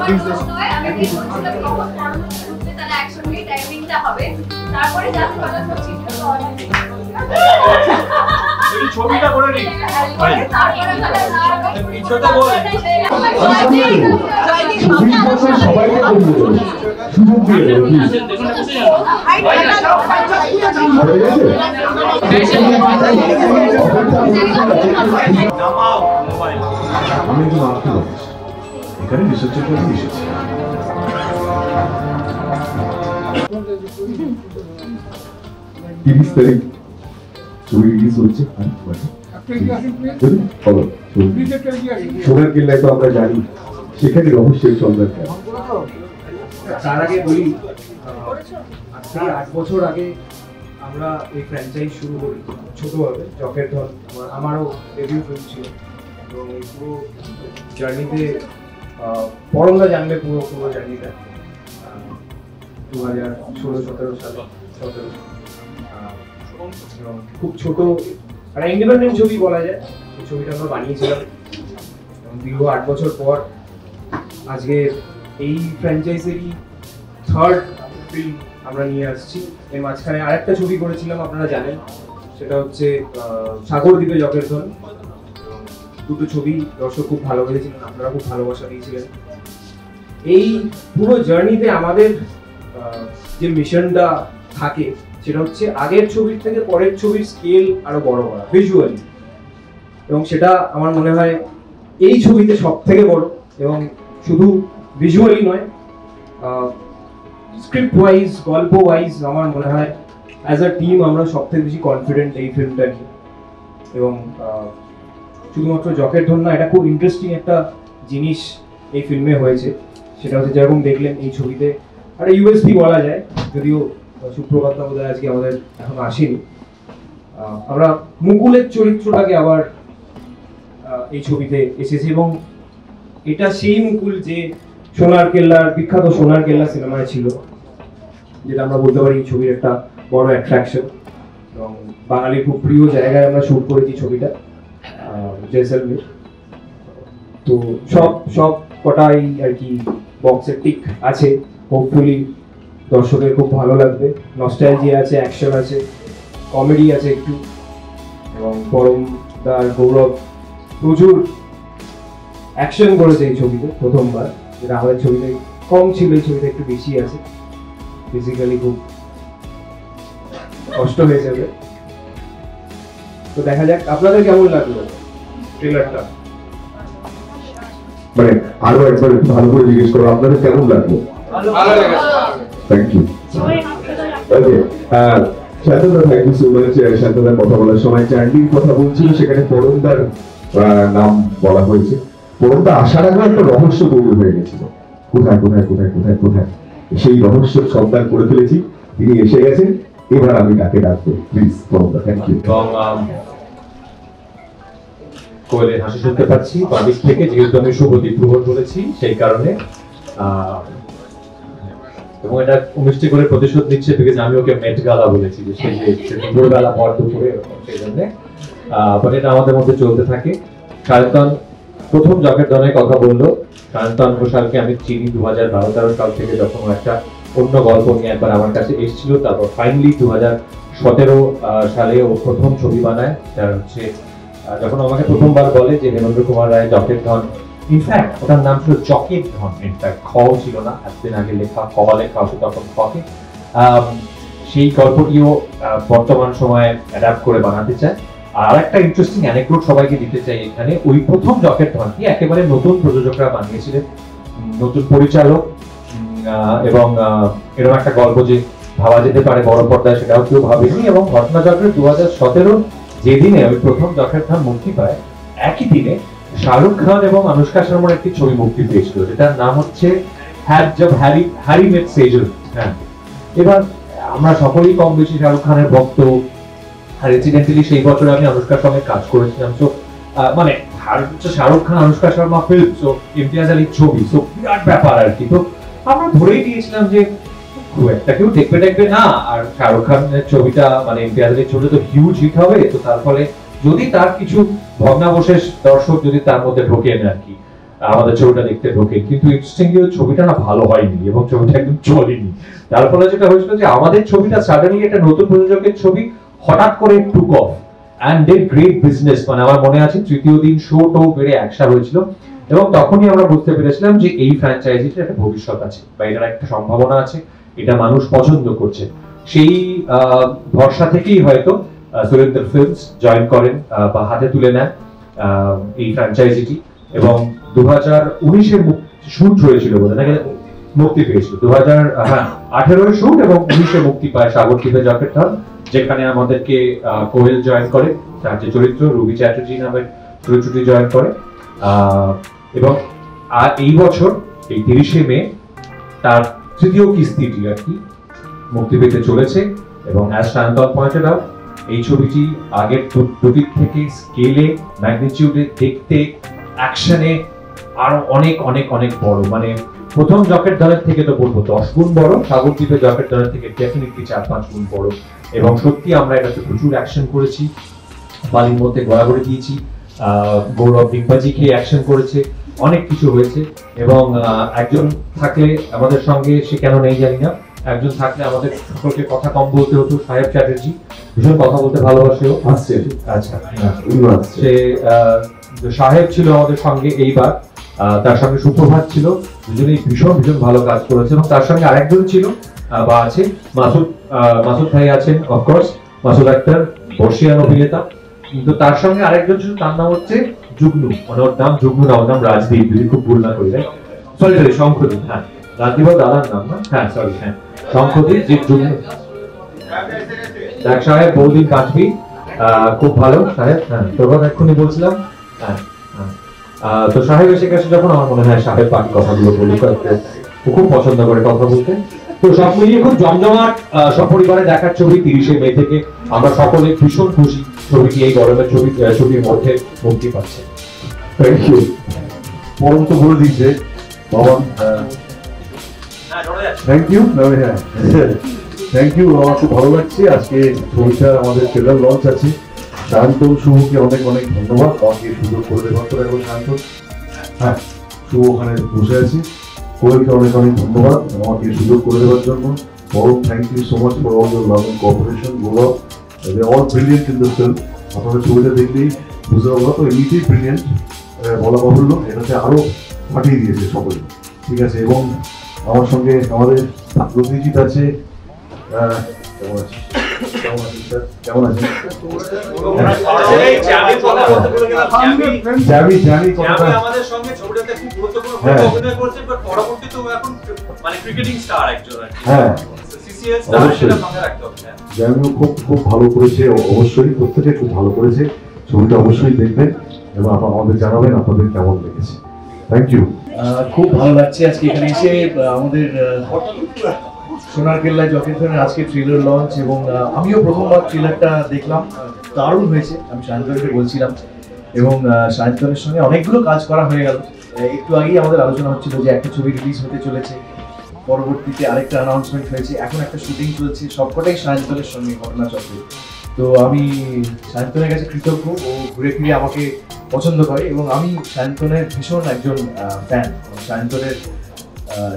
আমার নয়, আমি ঠিক করছিলাম কখন পড়ানো শুরুতে, তাহলে একসঙ্গে টাইমিংটা হবে, তারপরে যাতে ভালো করছি এই ছবিটা করে নি তারপরে ভালো পিছটা বল ছবির পাশে সবাইকে বলবো সুযোগ দিয়ে দেবো নামাও মোবাইল। আমি একজন আর্কিওলজিস্ট, এখানে রিসার্চের জন্য এসেছি। 30 তারিখ ছবি রিলিজ হচ্ছে। সোনার কেল্লায় তো আমরা জানি সেখানে রহস্যের সন্ধান। তার আগে বলি, আজকে 8 বছর আগে আমরা এই ফ্র্যাঞ্চাইজ শুরু করি ছোটভাবে, চকের ধন আমারও ডেবিউ ফিল্ম ছিল। তো এই পুরো জার্নিতে পরমদা জানবে পুরো জার্নিটা 2016-17 সালে 17 খুব ছোট একটা ইন্ডিপেন্ডেন্ট ছবি বলা যায়। এই ছবিটা আমরা বানিয়েছিলাম এবং দীর্ঘ 8 বছর পর আজকে এই ফ্র্যাঞ্চাইজেরই 3rd ফিল্ম আমরা নিয়ে আসছি। এর মাঝখানে আরেকটা ছবি করেছিলাম আপনারা জানেন, সেটা হচ্ছে সাগরদ্বীপে জকের ধন। দুটো ছবি দর্শক খুব ভালোবেসেছিলেন, আপনারা খুব ভালোবাসা দিয়েছিলেন। এই পুরো জার্নিতে আমাদের যে মিশনটা থাকে সেটা হচ্ছে আগের ছবির থেকে পরের ছবির স্কেল আরো বড় করা ভিজুয়ালি, এবং সেটা আমার মনে হয় এই ছবিতে সব থেকে বড়। এবং শুধু ভিজুয়ালি নয়, স্ক্রিপ্ট ওয়াইজ, গল্প ওয়াইজ আমার মনে হয় অ্যাজ আ টিম আমরা সব থেকে বেশি কনফিডেন্ট এই ফিল্মটা নিয়ে। এবং শুধুমাত্র জকের ধন না, এটা খুব ইন্টারেস্টিং একটা জিনিস এই ফিল্মে হয়েছে। সেটা হচ্ছে যেরকম দেখলেন এই ছবিতে একটা ইউএসপি বলা যায়, যদিও সুপ্রভাত বোধহয় আজকে আমাদের এখন আসেনি। আমরা মুকুলের চরিত্রটাকে আবার এই ছবিতে এসেছে, এবং এটা সেই মুকুল যে সোনার কেল্লার বিখ্যাত সোনার কেল্লা সিনেমায় ছিল, যেটা আমরা বলতে পারি এই ছবির একটা বড় অ্যাট্রাকশন। এবং বাঙালির খুব প্রিয় জায়গায় আমরা শুট করেছি ছবিটা, জয়সলমের। তো সব কটাই আর কি বক্সের টিক আছে। হোপফুলি দর্শকের খুব ভালো লাগবে। নস্টালজিয়া আছে, অ্যাকশন আছে, কমেডি আছে একটু, এবং পরমদার গৌরব প্রচুর অ্যাকশন করেছে এই ছবিতে প্রথমবার, যেটা আমাদের ছবিতে কম ছিল, এই ছবিতে একটু বেশি আছে। ফিজিক্যালি খুব কষ্ট হয়ে যাবে। তো দেখা যাক আপনাদের কেমন লাগলো ট্রেলারটা। মানে আরো একবার একটু ভালো করে জিজ্ঞেস করো আপনাদের কেমন লাগলো। Thank you. ওকে, শান্তদা, থ্যাংক ইউ সো মাচ। শান্তদার কথা বলার সময় চার্লির কথা বলছিল, সেখানে পরমদার নাম বলা হয়েছে। পরমদা আসার আগে একটা রহস্য তৈরি হয়ে গেছিল, কোথায় কোথায় কোথায় কোথায় কোথায়, সেই রহস্য সন্ধান করে ফেলেছি। তিনি এসে গেছেন, এবার আমি তাকে ডাকবো। প্লিজ পরমদা, থ্যাংক ইউ। কোয়েলের হাসি শুনতে পাচ্ছি বাদিক থেকে, যেহেতু আমি শুভদীপ প্রহর বলেছি সেই কারণে, এবং এটা মিষ্টি করে প্রতিশোধ নিচ্ছে বিকজ আমি ওকে মেট গালা বলেছি, যে সেই যে দুপুরবেলা পর দুপুরে, সেই জন্য এটা আমাদের মধ্যে চলতে থাকে। সায়ন্তন প্রথম জকের ধনের কথা বললো। সায়ন্তন ঘোষালকে আমি চিনি 2012-13 সাল থেকে, যখন একটা অন্য গল্প নিয়ে একবার আমার কাছে এসেছিল। তারপর ফাইনালি 2017 সালে ও প্রথম ছবি বানায়, যার হচ্ছে যখন আমাকে প্রথমবার বলে যে হেমেন্দ্র কুমার রায় জকের ধন, ইনফ্যাক্ট ওটার নাম ছিল জকের ধন, ইনফ্যাক্ট খ ছিল না, এতদিন আগে লেখা ক লেখা হতো তখন খকে, সেই গল্পটিও বর্তমান সময়ে অ্যাডাপ্ট করে বানাতে চায়। আর একটা ইন্টারেস্টিং অ্যানেকডোট সবাইকে দিতে চাই এখানে, ওই প্রথম জকের ধনটি একেবারে নতুন প্রযোজকরা বানিয়েছিলেন, নতুন পরিচালক, এবং এরকম একটা গল্প যে ভাবা যেতে পারে বড় পর্দায়, সেটাও কেউ ভাবেনি। এবং ঘটনাচক্রে 2017 যেদিনে ওই প্রথম জকের ধন মুক্তি পায়, একই দিনে শাহরুখ খান এবং অনুষ্কা শর্মার একটি ছবি মুক্তি পেয়েছিল, যেটার নাম হচ্ছে হ্যারি মেট সেজল। হ্যাঁ, এবার আমরা সকলেই কম বেশি শাহরুখ খানের ভক্ত, আর ইনসিডেন্টালি সেই বছর আমি অনুষ্কার সঙ্গে কাজ করেছিলাম। তো মানে শাহরুখ খান অনুষ্কা শর্মা ফিল্ম, তো ইমতিয়াজ আলীর ছবি, তো বিরাট ব্যাপার আর কি। তো আমরা ধরেই দিয়েছিলাম যে খুব একটা কেউ দেখবে না, আর শাহরুখ খানের ছবিটা মানে ইমতিয়াজ আলীর ছবিটা তো হিউজ হিট হবে। তো তার ফলে যদি তার কিছু ভগ্নাবশেষ দর্শক যদি তার মধ্যে ঢোকেন আর কি, আমাদের ছবিটা দেখতে ঢোকে, কিন্তু ইন্টারেস্টিংলি ছবিটা না ভালো হয়নি এবং ছবিটা একদম চলেনি। তার ফলে যেটা হয়েছিল যে আমাদের ছবিটা সাডেনলি একটা নতুন প্রযোজকের ছবি হঠাৎ করে took off and did great business. মানে আমার মনে আছে তৃতীয় দিন শো টো বেড়ে একসা হয়েছিল এবং তখনই আমরা বুঝতে পেরেছিলাম যে এই ফ্র্যাঞ্চাইজিটার একটা ভবিষ্যৎ আছে বা এটার একটা সম্ভাবনা আছে, এটা মানুষ পছন্দ করছে। সেই ভরসা থেকেই হয়তো সুরেন্দ্র ফিল্মস জয়েন করেন বা হাতে তুলে নেন এই ফ্র্যাঞ্চাইজিটি এবং 2019-এর শুট হয়েছিল বলে নাকি মুক্তি পেয়েছিল 2018-এর শুট এবং 19-এ মুক্তি পায় সাগরদ্বীপে জকেট ধন, যেখানে আমাদেরকে কোয়েল জয়েন করে, তার যে চরিত্র রুবি চ্যাটার্জি নামের চরিত্রটি জয়েন করে এবং এই বছর এই 30শে মে তার তৃতীয় কিস্তিটি আর কি মুক্তি পেতে চলেছে এবং অ্যাজ সায়ন্তন পয়েন্টেড আউট এই ছবিটি আগের দুটির থেকে স্কেলে ম্যাগনিটিউডে দেখতে অ্যাকশনে আরো অনেক অনেক অনেক বড়, মানে প্রথম জকেট ধনের থেকে তো বলবো 10 গুণ বড়, সাগরদ্বীপের জকেট ধনের থেকে ডেফিনেটলি 4-5 গুণ বড় এবং সত্যি আমরা এটাতে প্রচুর অ্যাকশন করেছি, বালির মধ্যে গড়াগড়ি দিয়েছি, গৌরব ডিম্বাজি খেয়ে অ্যাকশন করেছে, অনেক কিছু হয়েছে এবং একজন থাকলে আমাদের সঙ্গে, সে কেন নেই জানি না, একজন থাকলে আমাদের সকলকে কথা কম বলতে হতো, সাহেব চ্যাটার্জি ভীষণ কথা বলতে ভালোবাসেও আসছে। আচ্ছা, সে সাহেব ছিল আমাদের সঙ্গে এইবার, তার সঙ্গে সুপ্রভাত ছিল, দুজনেই ভীষণ ভীষণ ভালো কাজ করেছে এবং তার সঙ্গে আরেকজন ছিল বা আছে মাসুদ ভাই আছেন, অফকোর্স মাসুদ আক্তার বর্ষিয়ান অভিনেতা, কিন্তু তার সঙ্গে আরেকজন ছিল, তার নাম হচ্ছে যুগ্নু, মানে ওর নাম যুগ্নু না, ওর নাম রাজদীপ, যদি খুব ভুল না করি, সরি শঙ্খদীপ, হ্যাঁ রাজদীপ দাদার নাম না, হ্যাঁ সরি, হ্যাঁ শঙ্খদীপ, যে যুগ্নু দেখ সাহেব বহুদিন কাটবি, খুব ভালো সাহেব, হ্যাঁ তোর কথা এক্ষুনি বলছিলাম, হ্যাঁ তো সাহেব এসে গেছে যখন, আমার মনে হয় সাহেব বাকি কথাগুলো বলুক, ও খুব পছন্দ করে কথা বলতে। তো সব মিলিয়ে খুব জমজমাট সপরিবারে দেখার ছবি 30শে মে থেকে, আমরা সকলে ভীষণ খুশি ছবিটি এই গরমের ছবির মধ্যে মুক্তি পাচ্ছে। Thank you. পরম তো বলে দিচ্ছে বাবা, থ্যাংক ইউ, হ্যাঁ থ্যাংক ইউ। আমার খুব ভালো লাগছে আজকে ছবিটার আমাদের ট্রেলার লঞ্চ আছে। শান্তন শুভকে অনেক অনেক ধন্যবাদ আমাকে সুযোগ করে দেওয়ার পরে। এখন শান্তন, হ্যাঁ শুভ ওখানে বসে আছি, কোয়েলকে অনেক অনেক ধন্যবাদ আমাকে সুযোগ করে দেওয়ার জন্য। Param thank you so much for all your love and cooperation. Gaurav, they all brilliant in the film. আপনাদের ছবিটা দেখলেই বুঝতে পারবো, তো এমনিতেই ব্রিলিয়েন্ট বলা বাহুল্য, এটাতে আরো ফাটিয়ে দিয়েছে সকলে, ঠিক আছে। এবং আমার সঙ্গে আমাদের রতিজিৎ আছে, কেমন আছে? কেমন আছে? আমাদের সঙ্গে ছবিটাতে খুব গুরুত্বপূর্ণ ভূমিকা অভিনয় করছে, বাট পরবর্তীতে ও এখন মানে ক্রিকেটিং স্টার একজন। হ্যাঁ সিসিএল স্টার, সেটা মাথায় রাখতে হবে। জামিও খুব খুব ভালো করেছে, অবশ্যই প্রত্যেকে খুব ভালো করেছে। ছবিটা অবশ্যই দেখবেন এবং আমাদের জানাবেন আপনাদের কেমন লেগেছে। Thank you. খুব ভালো লাগছে আজকে এখানে এসে। আমাদের সোনার কেল্লায় জকেট ধনের আজকে ট্রেলার লঞ্চ এবং আমিও প্রথমবার ট্রেলারটা দেখলাম, দারুণ হয়েছে। আমি সায়ন্তনকে বলছিলাম এবং সায়ন্তনের সঙ্গে অনেকগুলো কাজ করা হয়ে গেল। একটু আগেই আমাদের আলোচনা হচ্ছিল যে একটা ছবি রিলিজ হতে চলেছে, পরবর্তীতে আরেকটা অ্যানাউন্সমেন্ট হয়েছে, এখন একটা শুটিং চলছে, সবকটাই সায়ন্তনের সঙ্গে ঘটনা চক্রে। তো আমি সায়ন্তনের কাছে কৃতজ্ঞ, ও ঘুরে ফিরে আমাকে পছন্দ করে এবং আমি সায়ন্তনের ভীষণ একজন ফ্যান। সায়ন্তনের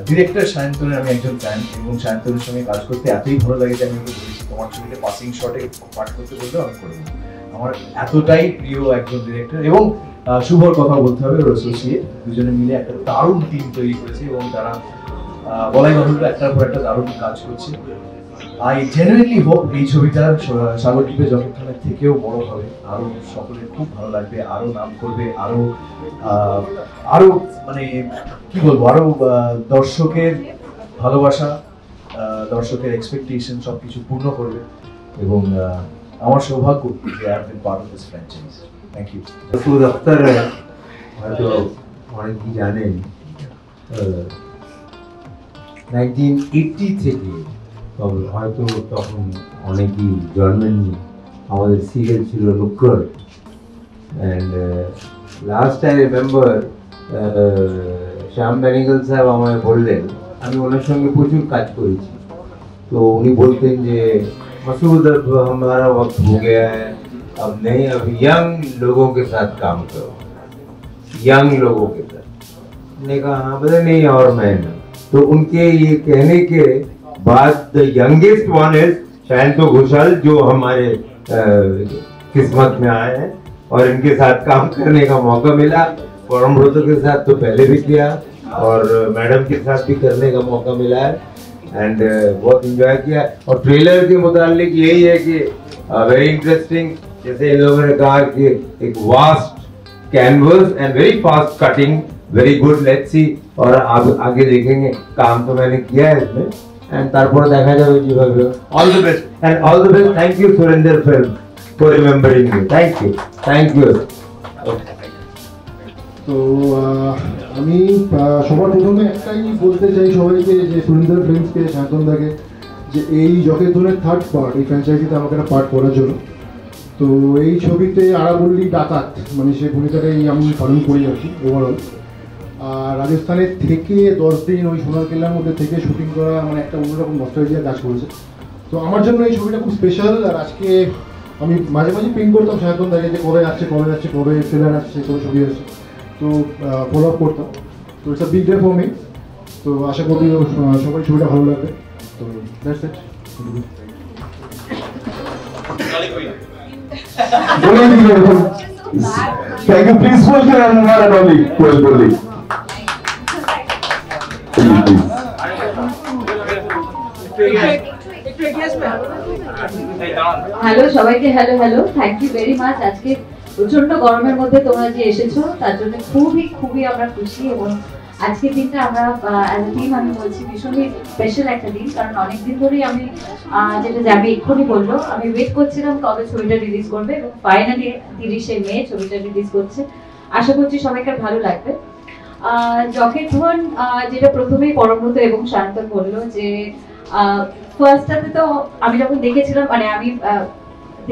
ডিরেক্টর সায়ন্তনের আমি একজন ফ্যান এবং সায়ন্তনের সঙ্গে কাজ করতে এতই ভালো লাগে যে আমি ওকে বলেছি তোমার ছবিতে পাসিং শটে পাঠ করতে বললেও আমি করে দেবো। আমার এতটাই প্রিয় একজন ডিরেক্টর। এবং শুভর কথা বলতে হবে, ওর অ্যাসোসিয়েট, দুজনে মিলে একটা দারুণ টিম তৈরি করেছে এবং তারা বলাই বাহুল্য একটার পর একটা দারুণ কাজ করছে। আই জেনুইনলি হোপ এই ছবিটা সাগরদ্বীপে জকেট ধনের থেকেও বড় হবে, আরো সকলের খুব ভালো লাগবে, আরো নাম করবে, আরো মানে কি বলবো, আরো দর্শকের ভালোবাসা, দর্শকের এক্সপেকটেশন সবকিছু পূর্ণ করবে এবং আমার সৌভাগ্য যে I have been part of this franchise. Thank you. Masud Akhtar হয়তো অনেকেই জানেন 1980 থেকে, হয়তো তখন অনেকেই জন্মেননি, আমাদের সিরিয়াল ছিল লুক্কর। অ্যান্ড লাস্ট আই রিমেম্বার শ্যাম বেনিগল সাহেব আমায় বললেন, আমি ওনার সঙ্গে প্রচুর কাজ করেছি, তো উনি বলতেন যে मसूद अब हमारा वक्त हो गया है, अब नहीं, अब यंग लोगों के साथ काम करो, यंग लोगों के साथ। ने कहा हाँ बोले नहीं और मैं ना। तो उनके ये कहने के बाद the youngest one is Shanto Ghoshal जो हमारे किस्मत में आए हैं और इनके साथ काम करने का मौका मिला। परम ब्रतो के साथ तो पहले भी किया और मैडम के साथ भी करने का मौका मिला है एंड बहुत एंजॉय किया। और ट्रेलर के मुतालिक यही है कि वेरी इंटरेस्टिंग, जैसे इन लोगों ने कहा कि एक vast canvas and very fast cutting, very good, let's see. और आप आगे देखेंगे, काम तो मैंने किया है इसमें एंड तारपर देखा जाए जीवाग्लो। All the best and all the best. Thank you Surendra film for remembering me. Thank you, thank you. তো আমি সবার প্রথমে একটাই বলতে চাই সবাইকে যে সুরেন্দ্র ফিল্মসকে, শান্তনদাকে, যে এই জকের ধরনের থার্ড পার্ট এই ফ্র্যাঞ্চাইজিতে আমাকে একটা পার্ট করার জন্য। তো এই ছবিতে আরাবল্লী ডাকাত মানে সেই ভূমিকাটাই আমি পালন করি আর কি ওভারঅল। আর রাজস্থানের থেকে 10 দিন ওই সোনার কেল্লার মধ্যে থেকে শুটিং করা মানে একটা অন্যরকম নস্টালজিয়া কাজ করেছে। তো আমার জন্য এই ছবিটা খুব স্পেশাল। আর আজকে আমি মাঝে মাঝে পিং করতাম শান্তনদাকে যে কবে আসছে কবে যাচ্ছে, কবে ট্রেলার আসছে, কবে ছবি আসছে, তো ফলো আপ করতাম। তো it's a big day for me. তো আশা করি সবাই ছবিটা ভালো লাগবে। তো that's it. Thank you. Please welcome Anwar and Oli. Welcome. Hello সবাইকে, hello hello, thank you very much. আজকে প্রচন্ড গরমের মধ্যে তোমরা যে এসেছো তার জন্য খুবই খুবই আমরা খুশি। এবং আজকের দিনটা আমরা অ্যাজ এ টিম আমি বলছি ভীষণই স্পেশাল একটা দিন, কারণ অনেকদিন ধরেই আমি যেটা যাবি এক্ষুনি বললো, আমি ওয়েট করছিলাম কবে ছবিটা রিলিজ করবে এবং ফাইনালি 30শে মে ছবিটা রিলিজ করছে। আশা করছি সবাইকার ভালো লাগবে। জকের ধন যেটা প্রথমেই পরমব্রত এবং শান্তন বললো যে ফার্স্টটাতে তো আমি যখন দেখেছিলাম মানে আমি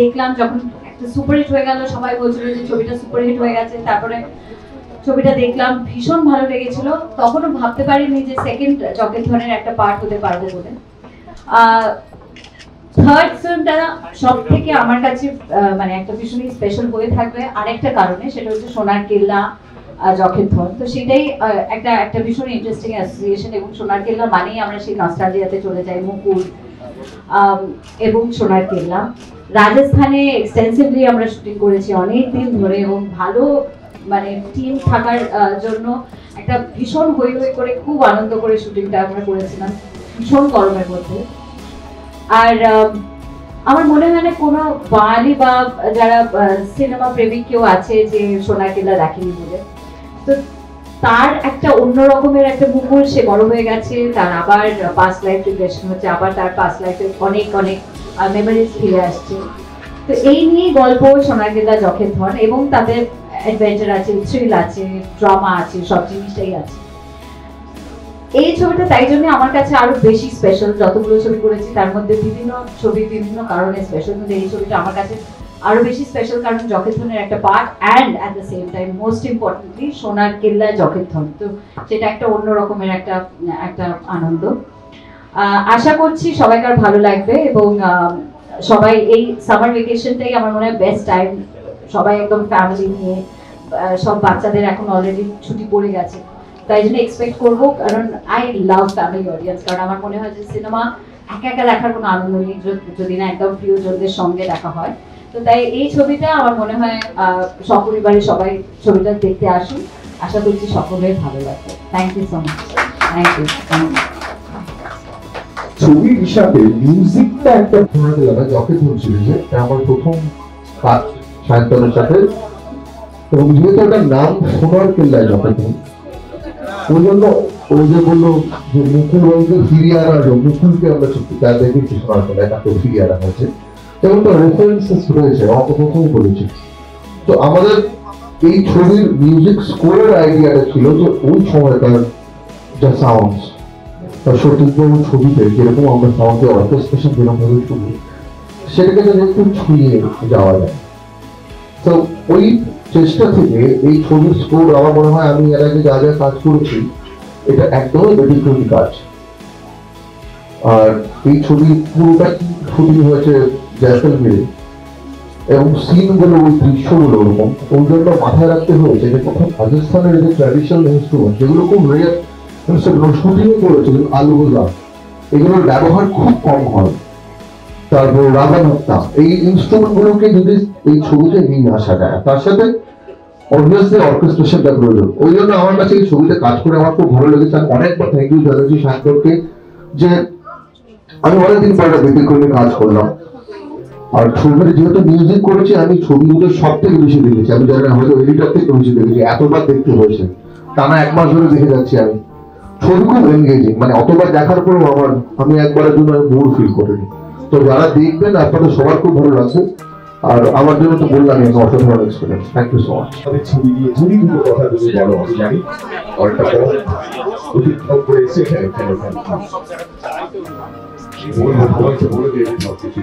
দেখলাম যখন একটা সুপারহিট হয়ে গেল, সবাই বলছিল যে ছবিটা সুপারহিট হয়ে গেছে, তারপরে ছবিটা দেখলাম ভীষণ ভালো লেগেছিল। তখনও ভাবতে পারিনি যে সেকেন্ড জকের ধরনের একটা পার্ট হতে পারবো বলে। থার্ড ফিল্মটা সব থেকে আমার কাছে মানে একটা ভীষণই স্পেশাল হয়ে থাকবে আরেকটা কারণে, সেটা হচ্ছে সোনার কেল্লা জকের ধন। তো সেটাই একটা ভীষণ ইন্টারেস্টিং অ্যাসোসিয়েশন এবং সোনার কেল্লা মানেই আমরা সেই নস্টালজিয়াতে চলে যাই, মুকুল এবং সোনার কেল্লা। রাজস্থানে এক্সটেন্সিভলি আমরা শুটিং করেছি অনেক দিন ধরে এবং ভালো মানে টিম থাকার জন্য একটা ভীষণ হই হই করে খুব আনন্দ করে শুটিংটা আমরা করেছিলাম ভীষণ গরমের মধ্যে। আর আমার মনে হয় না কোনো বাঙালি বা যারা সিনেমা প্রেমিক কেউ আছে যে সোনার কেল্লা দেখেনি বলে। তো তার একটা অন্য রকমের একটা মুকুল, সে বড় হয়ে গেছে, তার আবার পাস্ট লাইফ রিগ্রেশন হচ্ছে, আবার তার পাস্ট লাইফে অনেক অনেক মেমোরিজ ফিরে আসছে। তো এই নিয়ে গল্প সোনার কেল্লা জকের ধন এবং তাদের অ্যাডভেঞ্চার আছে, থ্রিল আছে, ড্রামা আছে, সব জিনিসটাই আছে। এই ছবিটা তাই জন্য আমার কাছে আরো বেশি স্পেশাল। যতগুলো ছবি করেছি তার মধ্যে বিভিন্ন ছবি বিভিন্ন কারণে স্পেশাল, কিন্তু এই ছবিটা আমার কাছে আরো বেশি স্পেশাল কারণ জকের ধনের একটা part and at the same time most importantly সোনার কেল্লা জকের ধন। তো সেটা একটা অন্য রকমের একটা আনন্দ। আশা করছি সবাইকার ভালো লাগবে এবং সবাই এই সামার ভেকেশনটাই আমার মনে হয় বেস্ট টাইম। সবাই একদম ফ্যামিলি নিয়ে, সব বাচ্চাদের এখন অলরেডি ছুটি পড়ে গেছে, তাই জন্য এক্সপেক্ট করবো, কারণ আই লাভ ফ্যামিলি অডিয়েন্স। কারণ আমার মনে হয় যে সিনেমা একা একা দেখার কোনো আনন্দ নেই যদি না একদম প্রিয়জনদের সঙ্গে দেখা হয়। তো তাই এই ছবিটা আমার মনে হয় সপরিবারে সবাই ছবিটা দেখতে আসুন। আশা করছি সকলের ভালো লাগবে। Thank you so much. Thank you. ছবির হিসাবে মিউজিকটা একটা সোনার কেল্লা জকের ধন সিরিজে আমার প্রথম কাজ সায়ন্তনের সাথে, এবং যেহেতু ওটার নাম সোনার কেল্লায় জকের ধন, ওই জন্য ওই যে বললো যে মুকুল বলতে ফিরিয়ে আনা, মুকুলকে আমরা তার দেখেছি সোনার কেল্লায়, তাকে ফিরিয়ে আনা হয়েছে এবং তার রেফারেন্সেস রয়েছে, আমাকে প্রথম করেছে। তো আমাদের এই ছবির মিউজিক স্কোরের আইডিয়াটা ছিল যে ওই সময়কার যা সাউন্ডস বা সতীশবাবুর ছবিতে যেরকম আমরা সাউন্ডে অর্কেস্ট্রেশন যেরকমভাবে শুনি, সেটাকে যেন একটু ছুঁয়ে যাওয়া যায়। তো ওই চেষ্টা থেকে এই ছবির স্কোর আমার মনে হয় আমি এর আগে যা যা কাজ করেছি এটা একদমই ব্যতিক্রমী কাজ। আর এই ছবি পুরোটা শুটিং হয়েছে জয়সলমীরে, এবং সিনগুলো ওই দৃশ্যগুলো ওরকম, ওই জন্য মাথায় রাখতে হয়েছে যে তখন রাজস্থানের যে ট্র্যাডিশনাল ইনস্ট্রুমেন্ট যেগুলো খুব রেয়ার, শুটিংও করেছে আলুগোজা, এগুলোর ব্যবহার খুব কম হয়। তারপর রাগানুক্তা, এই ইনস্ট্রুমেন্ট গুলোকে যদি এই ছবিতে নিয়ে আসা যায়, তার সাথে অবভিয়াসলি অর্কেস্ট্রেশনটা প্রয়োজন। ওই জন্য আমার কাছে এই ছবিতে কাজ করে আমার খুব ভালো লেগেছে। আমি অনেকবার থ্যাংক ইউ জানাচ্ছি সায়ন্তনকে, যে আমি অনেকদিন পরে ব্যতিক্রমী কাজ করলাম। আর ছবির যেহেতু মিউজিক করেছি, আমি ছবিগুলো সব থেকে বেশি দেখেছি। আমি জানি না, হয়তো এডিটার থেকে বেশি দেখেছি, এতবার দেখতে হয়েছে, টানা 1 মাস ধরে দেখে যাচ্ছি আমি। ছবি খুব এনগেজিং, মানে অতবার দেখার পরেও আমি একবারের জন্য বোর ফিল করিনি। তো যারা দেখবেন আপনাদের সবার খুব ভালো লাগছে, আর আমার জন্য তো বললাম আমি অসাধারণ experience. Thank you so much. ছবি দিয়ে যদি দুটো কথা তুমি বলো, আমি জানি অনেকটা অতিক্রম করে এসে এখানে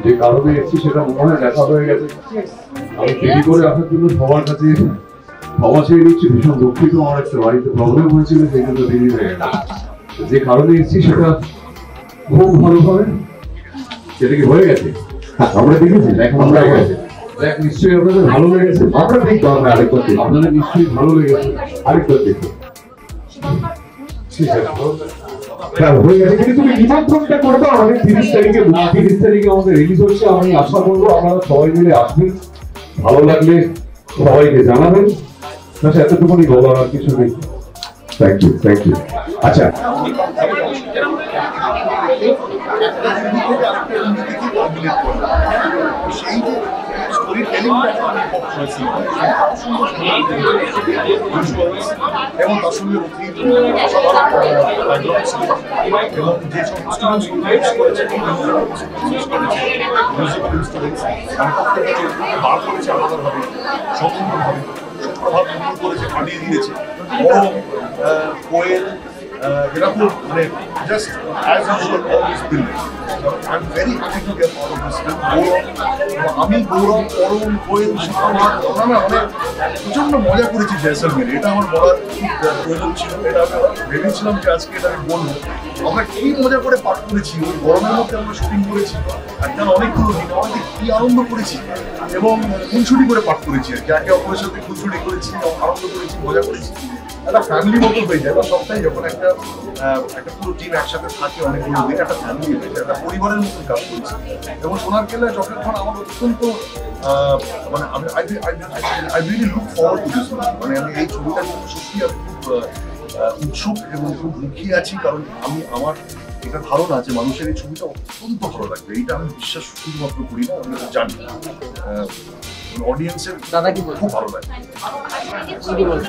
যে কারণে এসেছি সেটা মনে হয় দেখা হয়ে গেছে। আমি দেরি করে আসার জন্য সবার কাছে ক্ষমা চেয়ে নিচ্ছি, ভীষণ দুঃখিত। আমার একটা বাড়িতে প্রবলেম হয়েছিল, সেই জন্য দেরি হয়ে গেল। যে কারণে এসেছি সেটা খুব ভালোভাবে সেটা কি হয়ে গেছে, আমরা দেখেছি, এখন আমরা হয়েছে নিশ্চয়ই আপনাদের ভালো লেগেছে। আমরা দেখবো, আমরা আরেকবার দেখবো, আপনাদের নিশ্চয়ই ভালো লেগেছে, আরেকবার দেখবো। ঠিক আছে, হ্যাঁ হয়ে গেছে। কিন্তু তুমি নিমন্ত্রণটা করে দাও আমাদের 30 তারিখে, 30 তারিখে আমাদের রিলিজ হচ্ছে। আমি আশা করবো আপনারা সবাই মিলে আসবেন, ভালো লাগলে সবাইকে জানাবেন। না এতটুকুনি বলার আর কিছু নেই। Thank you, thank you. আচ্ছা, স্টোরি টেলিংটা এবং তার সঙ্গে এবং যেসব স্টুডেন্টস করেছে বার করেছে আলাদাভাবে, সম্পূর্ণভাবে সুপ্রভাত মন্ডল করেছে, পাঠিয়ে দিয়েছে। বড় কোয়েল এরকম মানে just as usual always brilliant. I am very happy to get part of this film. আমি গৌরব, অরুণ, কোয়েল, সুপ্রভাত, ওরা না মানে প্রচণ্ড মজা করেছি জয়সলমেরে। এটা আমার বলার প্রয়োজন ছিল, এটা আমি ভেবেছিলাম যে আজকে এটা আমি বলবো। আমরা কি মজা করে পাঠ করেছি, ওই গরমের মধ্যে আমরা শুটিং করেছি, একটা অনেকগুলো দিন আমাদের কি আনন্দ করেছি, এবং খুনছুটি করে পাঠ করেছি আর কি, একে অপরের সাথে খুনছুটি করেছি, আনন্দ করেছি, মজা করেছি। একটা ফ্যামিলি মতো হয়ে যায়, সবটাই যখন একটা পুরো টিম একসাথে থাকে অনেকগুলো দিন, একটা ফ্যামিলি হয়ে যায়, একটা পরিবারের মতন কাজ করেছি। এবং সোনার কেল্লায় যখন আমার অত্যন্ত মানে I really look forward to this movie. মানে আমি এই ছবিটার জন্য সত্যি আমি খুব উৎসুক এবং খুব মুখিয়ে আছি, কারণ আমার এটা ধারণা আছে মানুষের এই ছবিটা অত্যন্ত ভালো লাগবে। এইটা আমি বিশ্বাস শুধুমাত্র করি না, আমি জানি অডিয়েন্সের দাদা কি খুব ভালো লাগে। সত্যি কথা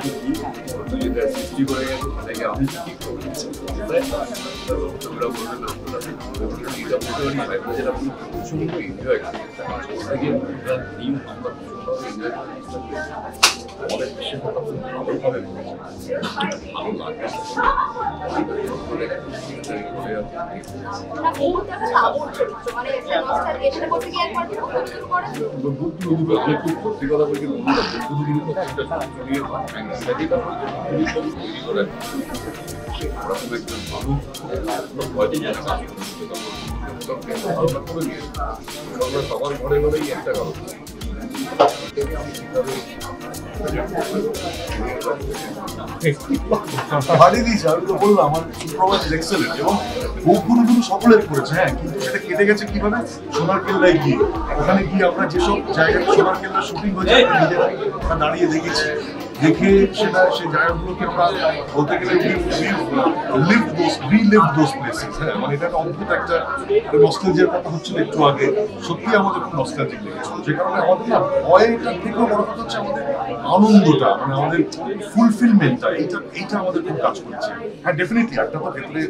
বলছি, সবার ঘরে ঘরেই একটা কারণ বাড়িয়ে দিয়েছে। আমি তো বললাম আমার সুপ্রভাত এক্সেলেন্ট এবং বহুগুলো সকলের করেছে। হ্যাঁ, কিন্তু সেটা কেটে গেছে কিভাবে, সোনার কেল্লায় গিয়ে। ওখানে গিয়ে আমরা যেসব জায়গায় সোনার কেল্লার শুটিং হয়েছে নিজেরা দাঁড়িয়ে দেখেছি, দেখে সেটা সেই জায়গাগুলোকে আমরা বলতে গেলে রিলিভ দোজ প্লেসেস। হ্যাঁ, মানে এটা অদ্ভুত একটা নস্টালজিয়ার কথা হচ্ছিল একটু আগে, সত্যি আমাদের খুব নস্টালজিক লেগেছিল। যে কারণে আমাদের না ভয়টার থেকেও বড় কথা হচ্ছে আমাদের আনন্দটা, মানে আমাদের ফুলফিলমেন্টটা, এইটা আমাদের খুব কাজ করছে। হ্যাঁ, ডেফিনেটলি একটা তো ভেতরে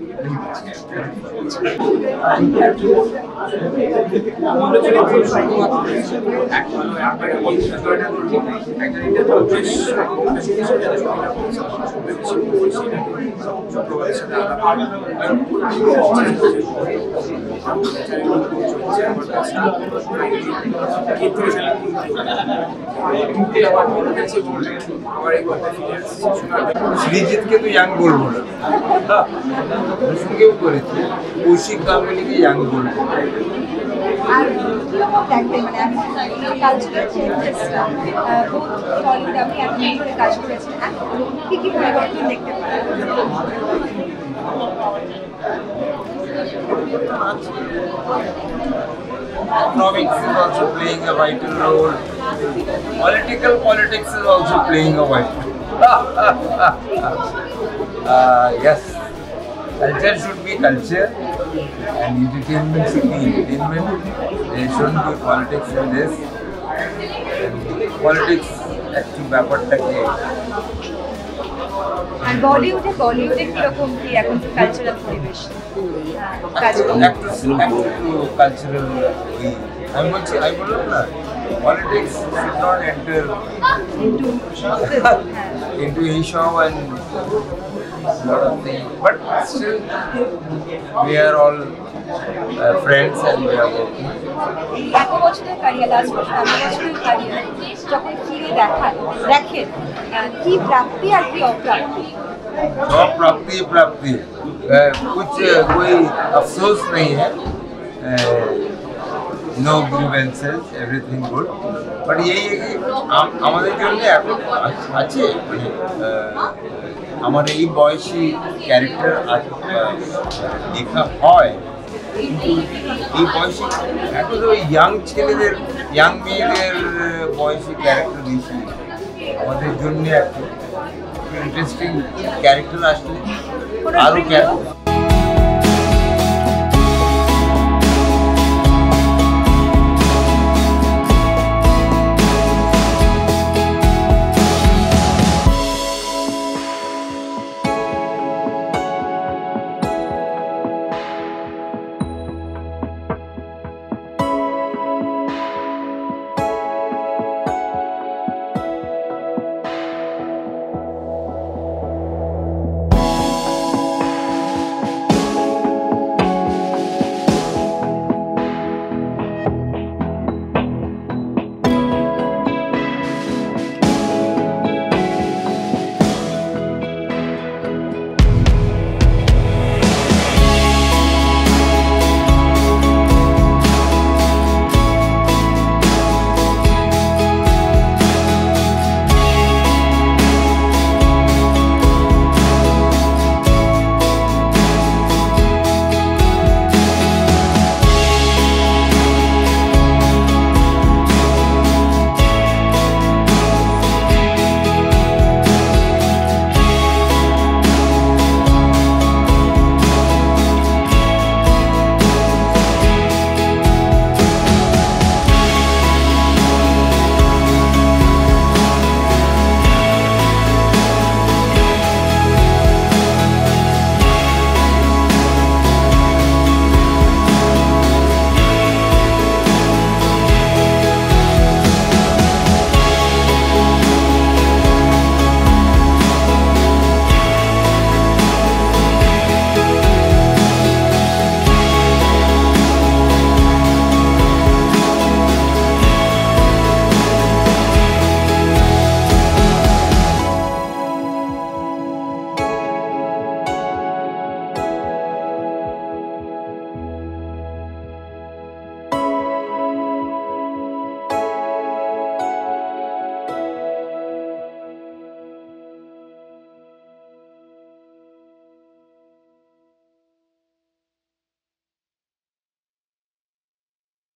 সৃজিতকে তো ইয়াং বলবো না, সঙ্গেও করেছে, কৌশিক গাঙ্গুলিকে ইয়াং বলবো। আর কিরকম দেখবে মানে আমি কালচারাল চেঞ্জেসটা বলিউড আপনি এতদিন ধরে কাজ করেছেন কি কি পরিবর্তন দেখতে পারেন? Economics is also playing a vital role. Politics is also playing a vital role. Yes, culture should be culture, and entertainment should be entertainment. There shouldn't be politics in this. And politics actually ব্যাপারটাকে আর বলিউডে কিরকম কি এখন cultural পরিবেশ কাজ একটু cultural আমি বললাম না politics should not enter into এইসব and lot of things, but still we are all friends and we are working. এক বছরের ক্যারিয়ার লাস্ট বছরের ক্যারিয়ার যখন ফিরে দেখেন কি প্রাপ্তি আর কি অপ্রাপ্তি? सब प्राप्ति कुछ कोई अफसोस नहीं है, no grievances, everything good, but यही है कि আমাদের জন্য এখন আছে মানে আমার এই বয়সী ক্যারেক্টার লেখা হয়, এই বয়সী এখন ওই ইয়াং ছেলেদের ইয়াং মেয়েদের বয়সী ক্যারেক্টার দিয়েছি আমাদের জন্য একটা ইন্টারেস্টিং ক্যারেক্টার আসলে আরো